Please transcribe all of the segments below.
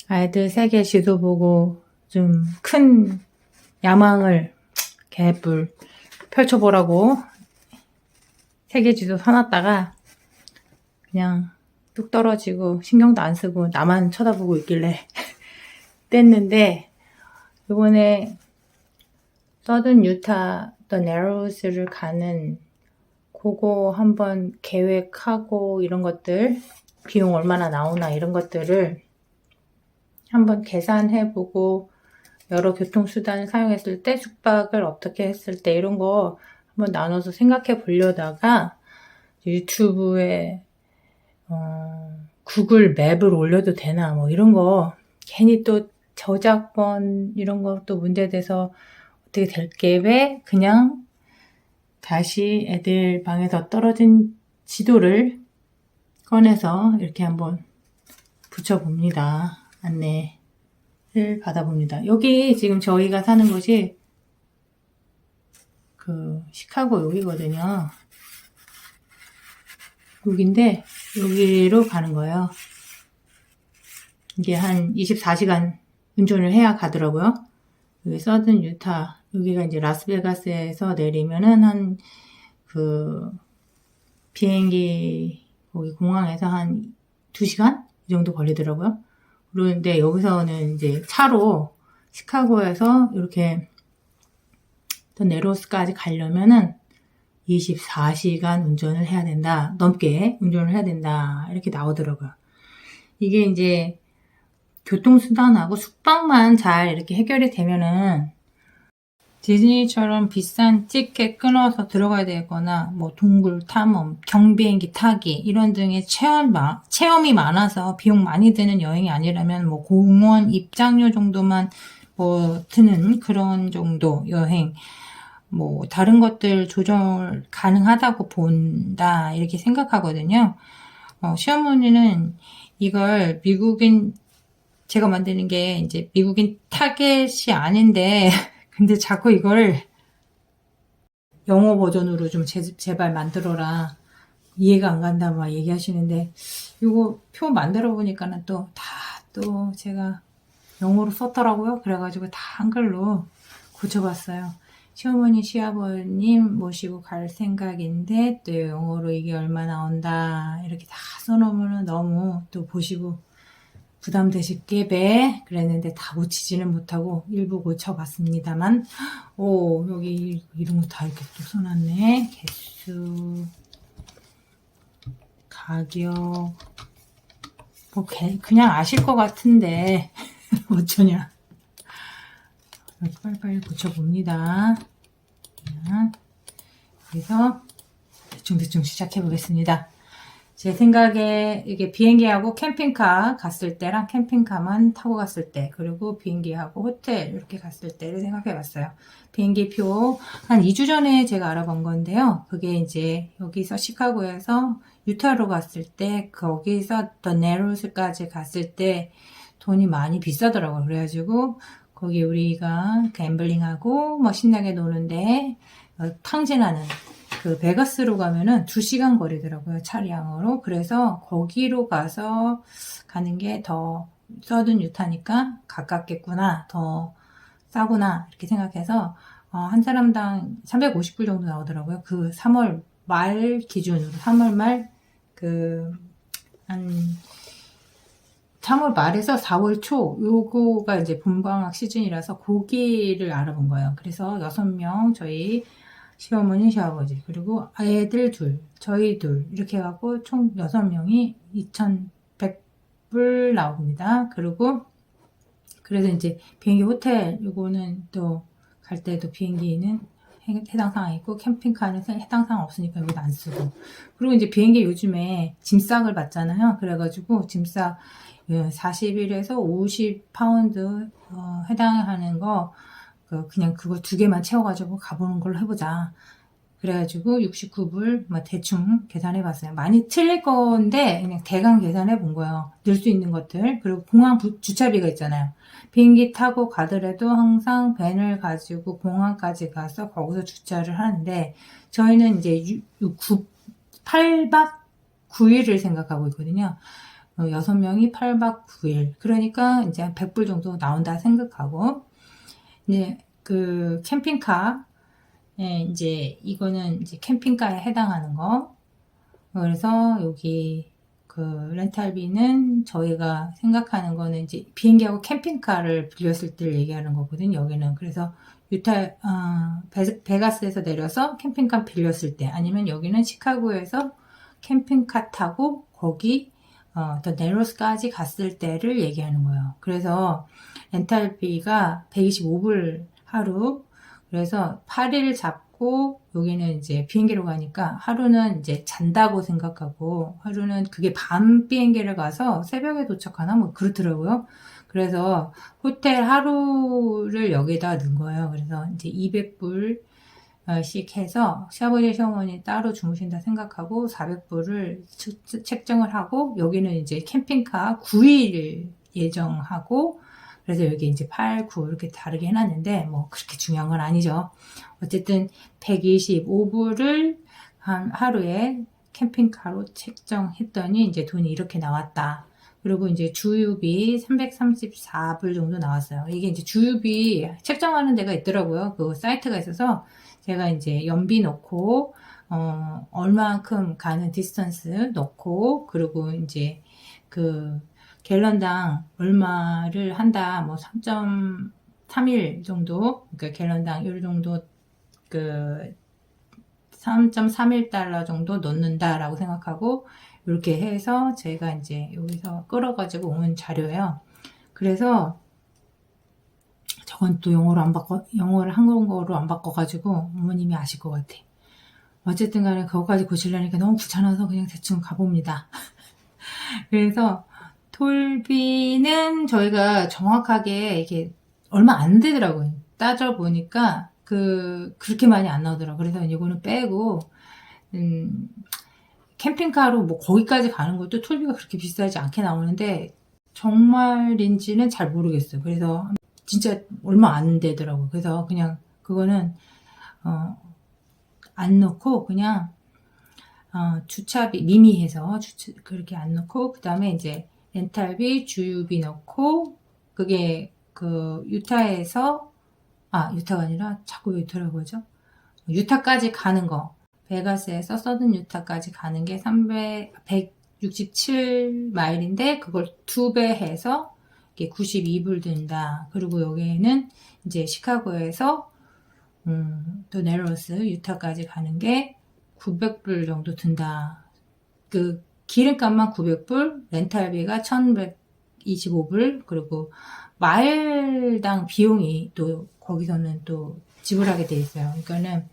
아이들 세계 지도 보고 좀 큰 야망을 개뿔 펼쳐보라고 세계 지도 사놨다가 그냥 뚝 떨어지고 신경도 안 쓰고 나만 쳐다보고 있길래 뗐는데, 이번에 서든 유타 더 네로스를 가는 그거 한번 계획하고 이런 것들, 비용 얼마나 나오나 이런 것들을 한번 계산해보고, 여러 교통수단을 사용했을 때, 숙박을 어떻게 했을 때 이런 거 한번 나눠서 생각해 보려다가 유튜브에 구글 맵을 올려도 되나 뭐 이런 거, 괜히 또 저작권 이런 것도 문제돼서 어떻게 될게 왜 그냥 다시 애들 방에서 떨어진 지도를 꺼내서 이렇게 한번 붙여봅니다. 안내를 받아봅니다. 여기 지금 저희가 사는 곳이 그 시카고 여기거든요. 여기인데 여기로 가는 거예요. 이게 한 24시간 운전을 해야 가더라고요. 여기 서든 유타, 여기가 이제 라스베가스에서 내리면은 한 그 비행기 거기 공항에서 한 2시간 이 정도 걸리더라고요. 그런데 여기서는 이제 차로 시카고에서 이렇게 더 네로스까지 가려면은 24시간 운전을 해야 된다. 넘게 운전을 해야 된다. 이렇게 나오더라고요. 이게 이제 교통수단하고 숙박만 잘 이렇게 해결이 되면은 디즈니처럼 비싼 티켓 끊어서 들어가야 되거나 뭐 동굴 탐험, 경비행기 타기 이런 등의 체험이 많아서 비용 많이 드는 여행이 아니라면 뭐 공원 입장료 정도만 뭐 드는 그런 정도 여행, 뭐 다른 것들 조절 가능하다고 본다 이렇게 생각하거든요. 시어머니는 이걸 제가 만드는 게 이제 미국인 타겟이 아닌데 근데 자꾸 이걸 영어 버전으로 좀 제발 만들어라, 이해가 안 간다 막 얘기하시는데, 이거 표 만들어 보니까는 또 제가 영어로 썼더라고요. 그래가지고 다 한글로 고쳐봤어요. 시어머니 시아버님 모시고 갈 생각인데 또 영어로 이게 얼마 나온다 이렇게 다 써놓으면 너무 또 보시고 부담되실게 그랬는데 다 고치지는 못하고 일부 고쳐봤습니다만, 여기 이런 거 다 이렇게 또 써놨네. 개수, 가격, 뭐 그냥 아실 것 같은데 어쩌냐. 빨리빨리 고쳐봅니다. 그래서 대충 시작해 보겠습니다. 제 생각에 이게 비행기하고 캠핑카 갔을 때랑 캠핑카만 타고 갔을 때, 그리고 비행기하고 호텔 이렇게 갔을 때를 생각해 봤어요. 비행기 표 한 2주 전에 제가 알아본 건데요. 그게 이제 여기서 시카고에서 유타로 갔을 때, 거기서 더 네로스까지 갔을 때 돈이 많이 비싸더라고요. 그래가지고 거기 우리가 갬블링하고 뭐 신나게 노는데 탕진하는 그 베가스로 가면은 2시간 거리더라고요. 차량으로. 그래서 거기로 가서 가는 게 더 서든 유타니까 가깝겠구나, 더 싸구나 이렇게 생각해서 한 사람당 350불 정도 나오더라고요. 그 3월 말 기준으로, 3월 말 한 3월 말에서 4월 초 요거가 이제 봄방학 시즌이라서 고기를 알아본 거예요. 그래서 6명, 저희 시어머니, 시아버지, 그리고 애들 둘, 저희 둘 이렇게 해갖고 총 6명이 2,100불 나옵니다. 그리고 그래서 이제 비행기, 호텔 요거는 또 갈 때도 비행기는 해당 사항 있고 캠핑카는 해당 사항 없으니까 여기도 안 쓰고, 그리고 이제 비행기 요즘에 짐싹을 받잖아요. 그래가지고 짐싹 41에서 50파운드 해당하는 거, 그냥 그거 2개만 채워가지고 가보는 걸로 해보자. 그래가지고 69불 대충 계산해봤어요. 많이 틀릴 건데 그냥 대강 계산해본 거예요. 늘 수 있는 것들. 그리고 공항 주차비가 있잖아요. 비행기 타고 가더라도 항상 밴을 가지고 공항까지 가서 거기서 주차를 하는데, 저희는 이제 8박 9일을 생각하고 있거든요. 6명이 8박 9일. 그러니까 이제 한 100불 정도 나온다 생각하고, 이제 그 캠핑카, 예, 이제 이거는 이제 캠핑카에 해당하는 거. 그래서 여기 그 렌탈비는 저희가 생각하는 거는 이제 비행기하고 캠핑카를 빌렸을 때를 얘기하는 거거든요. 여기는. 그래서 베가스에서 내려서 캠핑카 빌렸을 때, 아니면 여기는 시카고에서 캠핑카 타고 거기 더 네로스까지 갔을 때를 얘기하는 거예요. 그래서 렌탈비가 125불 하루. 그래서 8일 잡고 여기는 이제 비행기로 가니까 하루는 이제 잔다고 생각하고, 하루는 그게 밤 비행기를 가서 새벽에 도착하나 뭐 그렇더라고요. 그래서 호텔 하루를 여기다 넣은 거예요. 그래서 이제 200불 씩 해서 시아버지 시어머니 따로 주무신다 생각하고 400불을 책정을 하고, 여기는 이제 캠핑카 9일 예정하고, 그래서 여기 이제 8, 9 이렇게 다르게 해놨는데 뭐 그렇게 중요한 건 아니죠. 어쨌든 125불을 하루에 캠핑카로 책정했더니 이제 돈이 이렇게 나왔다. 그리고 이제 주유비 334불 정도 나왔어요. 이게 이제 주유비 책정하는 데가 있더라고요. 그 사이트가 있어서 제가 이제 연비 넣고, 얼마만큼 가는 디스턴스 넣고, 그리고 이제 그 갤런당 얼마를 한다, 뭐 3.31 정도, 그러니까 갤런당 이 정도, 그 3.31달러 정도 넣는다라고 생각하고, 이렇게 해서 제가 이제 여기서 끌어가지고 온 자료예요. 그래서 저건 또 영어를 한국어로 안 바꿔가지고 어머님이 아실 것 같아. 어쨌든 간에 그거까지 고치려니까 너무 귀찮아서 그냥 대충 가봅니다. 그래서 톨비는 저희가 정확하게 이게 얼마 안 되더라고요. 따져보니까 그렇게 많이 안 나오더라고요. 그래서 이거는 빼고, 캠핑카로 뭐 거기까지 가는 것도 톨비가 그렇게 비싸지 않게 나오는데, 정말인지는 잘 모르겠어요. 그래서 진짜 얼마 안 되더라고요. 그래서 그냥 그거는 안 넣고 그냥 주차비 미미해서 그렇게 안 넣고, 그 다음에 이제 렌탈비, 주유비 넣고, 그게 그 유타가 아니라 자꾸 유타라고 하죠. 유타까지 가는 거, 베가스에서 서든 유타까지 가는 게 167마일인데 그걸 2배 해서 이게 92불 든다. 그리고 여기에는 이제 시카고에서 더 네로스 유타까지 가는 게 900불 정도 든다. 그 기름값만 900불, 렌탈비가 1125불, 그리고 마일당 비용이 또 거기서는 또 지불하게 돼 있어요. 그러니까는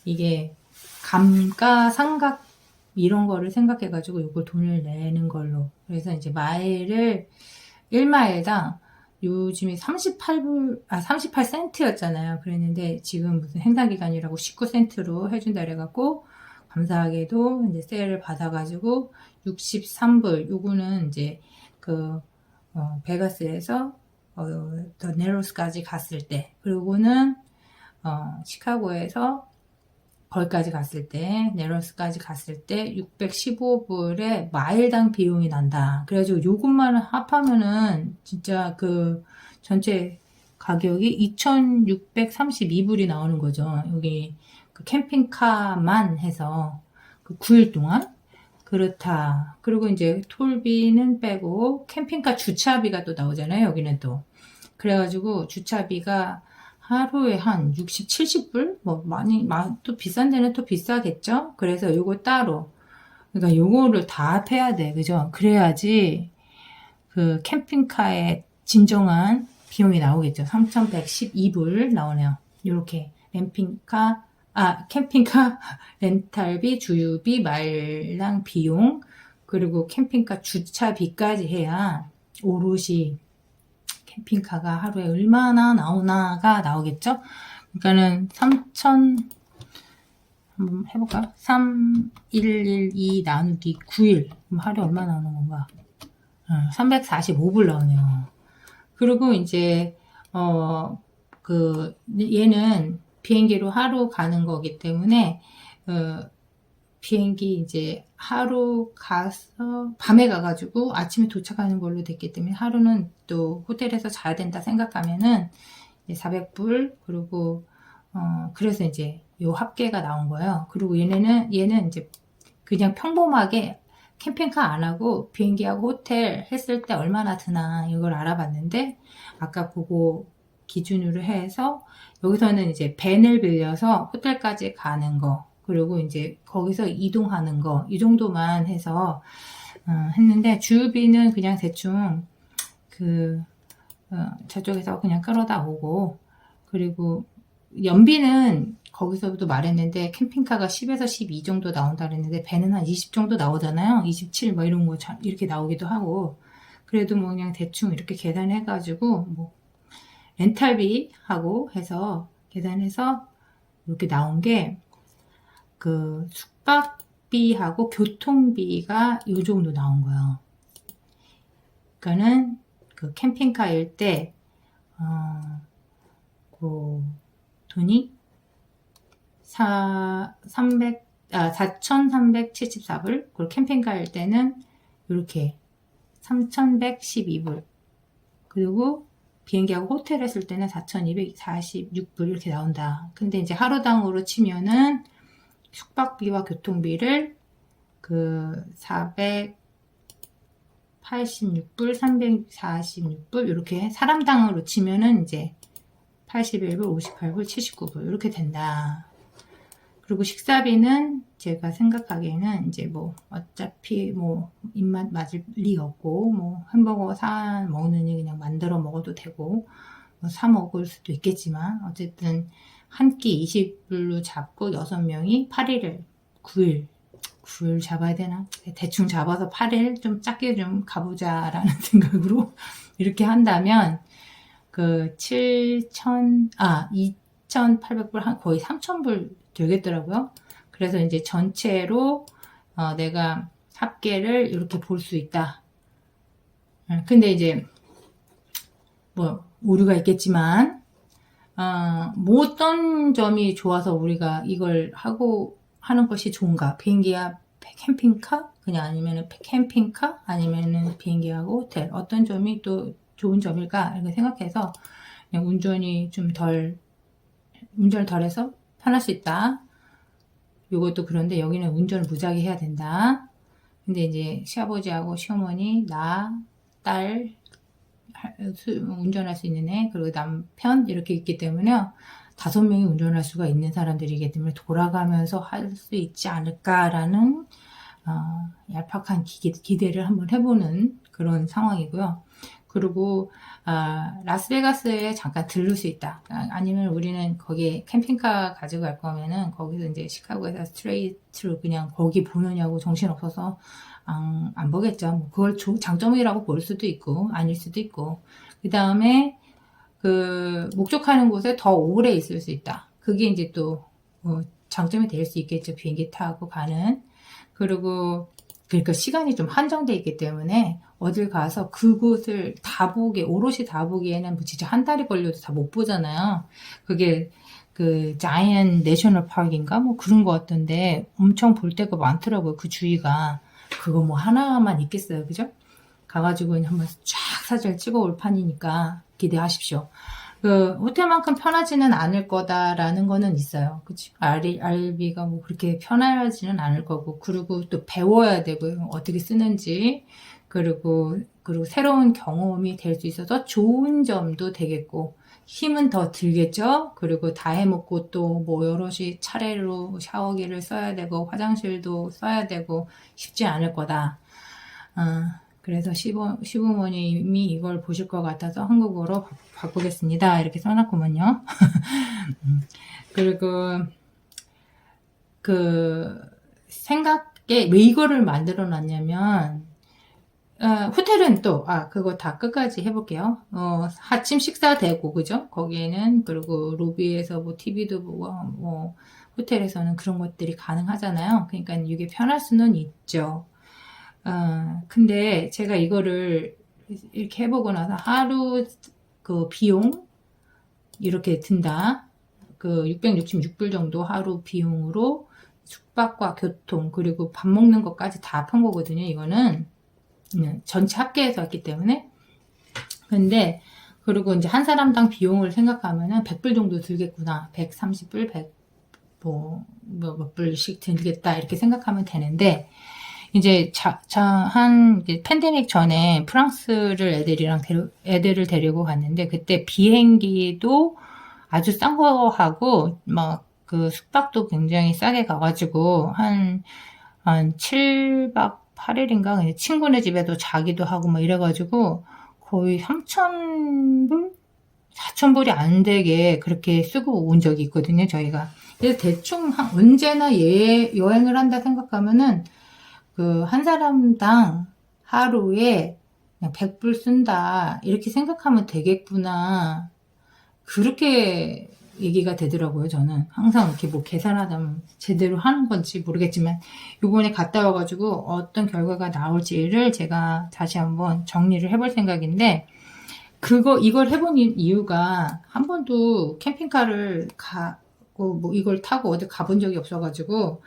이게 감가상각 이런 거를 생각해가지고 이걸 돈을 내는 걸로. 그래서 이제 마일을 1마일당 요즘에 38센트였잖아요. 그랬는데 지금 무슨 행사 기간이라고 19센트로 해준다 그래갖고, 감사하게도 이제 세일을 받아가지고 63불. 요거는 이제 베가스에서 더 네로스까지 갔을 때, 그리고는 시카고에서 거기까지 갔을 때, 네로스까지 갔을 때 615불에 마일당 비용이 난다. 그래가지고 요것만 합하면은 진짜 그 전체 가격이 2632불이 나오는 거죠. 여기 그 캠핑카만 해서 그 9일 동안. 그렇다. 그리고 이제 톨비는 빼고 캠핑카 주차비가 또 나오잖아요. 여기는 또. 그래가지고 주차비가 하루에 한 60, 70불? 뭐 또 비싼 데는 또 비싸겠죠? 그래서 요거 따로. 그러니까 요거를 다 합해야 돼. 그죠? 그래야지 그 캠핑카의 진정한 비용이 나오겠죠. 3,112불 나오네요. 요렇게 캠핑카 렌탈비, 주유비, 마일당 비용, 그리고 캠핑카 주차비까지 해야 오롯이 캠핑카가 하루에 얼마나 나오나가 나오겠죠? 그러니까는 3,000, 한번 해볼까요? 3,112 나누기 9일. 그럼 하루에 얼마 나오는 건가? 345불 나오네요. 그리고 이제, 얘는 비행기로 하루 가는 거기 때문에, 비행기 이제 하루 가서 밤에 가가지고 아침에 도착하는 걸로 됐기 때문에 하루는 또 호텔에서 자야 된다 생각하면은 400불 그리고 그래서 이제 요 합계가 나온 거예요. 그리고 얘는 이제 그냥 평범하게 캠핑카 안 하고 비행기하고 호텔 했을 때 얼마나 드나 이걸 알아봤는데 아까 그거 기준으로 해서 여기서는 이제 밴을 빌려서 호텔까지 가는 거 그리고 이제 거기서 이동하는 거 이 정도만 해서 했는데 주유비는 그냥 대충 저쪽에서 그냥 끌어다 오고 그리고 연비는 거기서도 말했는데 캠핑카가 10에서 12 정도 나온다 그랬는데 배는 한 20 정도 나오잖아요. 27 뭐 이런 거 이렇게 나오기도 하고 그래도 뭐 그냥 대충 이렇게 계산해가지고 뭐 렌탈비 하고 해서 계산해서 이렇게 나온 게 그 숙박비하고 교통비가 요 정도 나온 거예요. 그러니까는 그 캠핑카일 때 그 돈이 4,374불 그리고 캠핑카일 때는 이렇게 3,112불 그리고 비행기하고 호텔 했을 때는 4,246불 이렇게 나온다. 근데 이제 하루당으로 치면은 숙박비와 교통비를 그 486불, 346불 이렇게 사람당으로 치면은 이제 81불, 58불, 79불 이렇게 된다. 그리고 식사비는 제가 생각하기에는 이제 뭐 어차피 뭐 입맛 맞을 리가 없고 뭐 햄버거 사 먹느니 그냥 만들어 먹어도 되고 뭐 사 먹을 수도 있겠지만 어쨌든 한 끼 20불로 잡고 6명이 8일을 9일 잡아야 되나? 대충 잡아서 8일 좀 작게 좀 가보자라는 생각으로 이렇게 한다면 그 2,800불 거의 3,000불 되겠더라고요. 그래서 이제 전체로 내가 합계를 이렇게 볼 수 있다. 근데 이제 뭐 오류가 있겠지만 뭐 어떤 점이 좋아서 우리가 이걸 하고 하는 것이 좋은가? 비행기야 캠핑카? 그냥 아니면은 캠핑카? 아니면은 비행기하고 호텔 어떤 점이 또 좋은 점일까? 이렇게 생각해서 그냥 운전을 덜해서 편할 수 있다. 요것도 그런데 여기는 운전을 무지하게 해야 된다. 근데 이제 시아버지하고 시어머니, 나, 딸, 운전할 수 있는 애, 그리고 남편 이렇게 있기 때문에 5명이 운전할 수가 있는 사람들이기 때문에 돌아가면서 할 수 있지 않을까라는 얄팍한 기대를 한번 해보는 그런 상황이고요. 그리고 라스베가스에 잠깐 들를 수 있다. 아니면 우리는 거기에 캠핑카 가지고 갈 거면은 거기서 이제 시카고에서 스트레이트로 그냥 거기 보느냐고 정신 없어서 안 보겠죠. 뭐 그걸 장점이라고 볼 수도 있고 아닐 수도 있고 그 다음에 그 목적하는 곳에 더 오래 있을 수 있다. 그게 이제 또 장점이 될 수 있겠죠. 비행기 타고 가는. 그리고 그러니까 시간이 좀 한정돼 있기 때문에 어딜 가서 그곳을 오롯이 다 보기에는 뭐 진짜 한 달이 걸려도 다 못 보잖아요. 그게 그 자이언트 내셔널 파크인가 뭐 그런 거 같던데 엄청 볼 데가 많더라고요. 그 주위가. 그거 뭐 하나만 있겠어요. 그죠? 가가지고 한번 쫙 사진을 찍어 올 판이니까 기대하십시오. 그 호텔만큼 편하지는 않을 거다라는 거는 있어요. 그치? RB가 뭐 그렇게 편하지는 않을 거고, 그리고 또 배워야 되고요. 어떻게 쓰는지. 그리고 새로운 경험이 될 수 있어서 좋은 점도 되겠고, 힘은 더 들겠죠? 그리고 다 해먹고 또 뭐 여럿이 차례로 샤워기를 써야 되고, 화장실도 써야 되고, 쉽지 않을 거다. 그래서 시부모님이 이걸 보실 것 같아서 한국어로 바꾸겠습니다. 이렇게 써놨구먼요. 그리고 생각에 왜 이거를 만들어 놨냐면 호텔은 또 그거 다 끝까지 해볼게요. 아침 식사 되고 그죠? 거기에는 그리고 로비에서 뭐 TV도 보고 뭐 호텔에서는 그런 것들이 가능하잖아요. 그러니까 이게 편할 수는 있죠. 근데 제가 이거를 이렇게 해보고 나서 하루 그 비용 이렇게 든다. 그 666불 정도 하루 비용으로 숙박과 교통 그리고 밥 먹는 것까지 다 합한 거거든요. 이거는 전체 합계해서 했기 때문에. 근데 그리고 이제 한 사람당 비용을 생각하면은 100불 정도 들겠구나. 130불, 100, 몇 불씩 들겠다. 이렇게 생각하면 되는데, 이제 이제 팬데믹 전에 프랑스를 애들을 데리고 갔는데, 그때 비행기도 아주 싼 거 하고, 막 그 숙박도 굉장히 싸게 가가지고, 한 7박 8일인가? 그냥 친구네 집에도 자기도 하고 막 이래가지고, 거의 3,000불? 4,000불이 안 되게 그렇게 쓰고 온 적이 있거든요, 저희가. 그래서 대충 언제나 여행을 한다 생각하면은 그 한 사람당 하루에 그냥 100불 쓴다 이렇게 생각하면 되겠구나. 그렇게 얘기가 되더라고요. 저는 항상 이렇게 뭐 계산하자면 제대로 하는 건지 모르겠지만 요번에 갔다 와가지고 어떤 결과가 나올지를 제가 다시 한번 정리를 해볼 생각인데, 이걸 해본 이유가 한 번도 캠핑카를 가고 뭐 이걸 타고 어디 가본 적이 없어가지고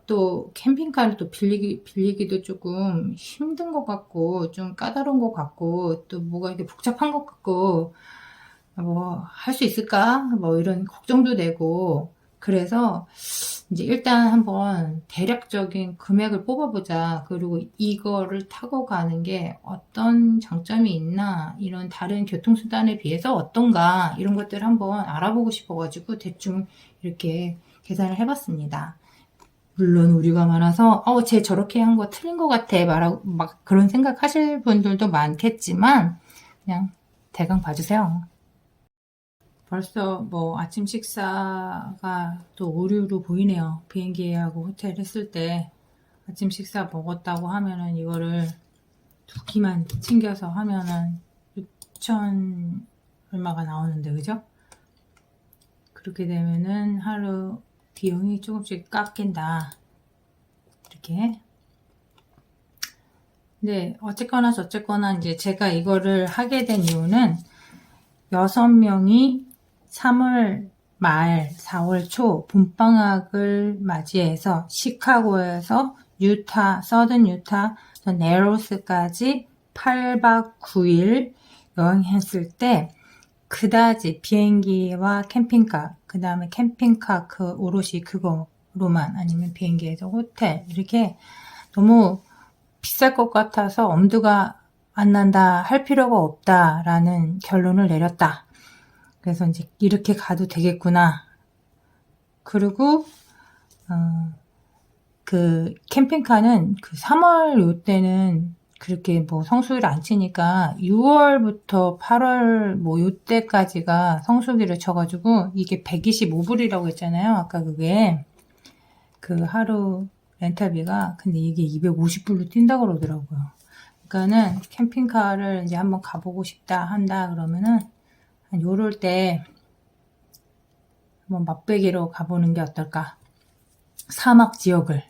또 캠핑카를 또 빌리기도 조금 힘든 것 같고 좀 까다로운 것 같고 또 뭐가 이렇게 복잡한 것 같고 뭐 할 수 있을까 뭐 이런 걱정도 되고, 그래서 이제 일단 한번 대략적인 금액을 뽑아보자. 그리고 이거를 타고 가는 게 어떤 장점이 있나, 이런 다른 교통수단에 비해서 어떤가, 이런 것들을 한번 알아보고 싶어가지고 대충 이렇게 계산을 해봤습니다. 물론 우리가 많아서 쟤 저렇게 한 거 틀린 것 같아 말하고 막 그런 생각 하실 분들도 많겠지만 그냥 대강 봐주세요. 벌써 뭐 아침 식사가 또 오류로 보이네요. 비행기 예약하고 호텔 했을 때 아침 식사 먹었다고 하면은 이거를 두 끼만 챙겨서 하면은 6천 얼마가 나오는데, 그죠? 그렇게 되면은 하루 비용이 조금씩 깎인다. 이렇게. 근데 어쨌거나 저쨌거나 이제 제가 이거를 하게 된 이유는 6명이 3월 말 4월 초 봄방학을 맞이해서 시카고에서 서든 유타 네로스까지 8박 9일 여행했을 때 그다지 비행기와 캠핑카, 그 다음에 캠핑카 오롯이 그거로만, 아니면 비행기에서 호텔 이렇게 너무 비쌀 것 같아서 엄두가 안 난다, 할 필요가 없다라는 결론을 내렸다. 그래서 이제 이렇게 가도 되겠구나. 그리고 그 캠핑카는 그 3월 요때는 그렇게 뭐 성수기를 안 치니까 6월부터 8월 뭐 요때까지가 성수기를 쳐가지고 이게 125불이라고 했잖아요. 아까 그게 그 하루 렌탈비가. 근데 이게 250불로 뛴다 그러더라고요. 그러니까는 캠핑카를 이제 한번 가보고 싶다 한다 그러면은 한 요럴 때 한번 맛배기로 가보는 게 어떨까. 사막 지역을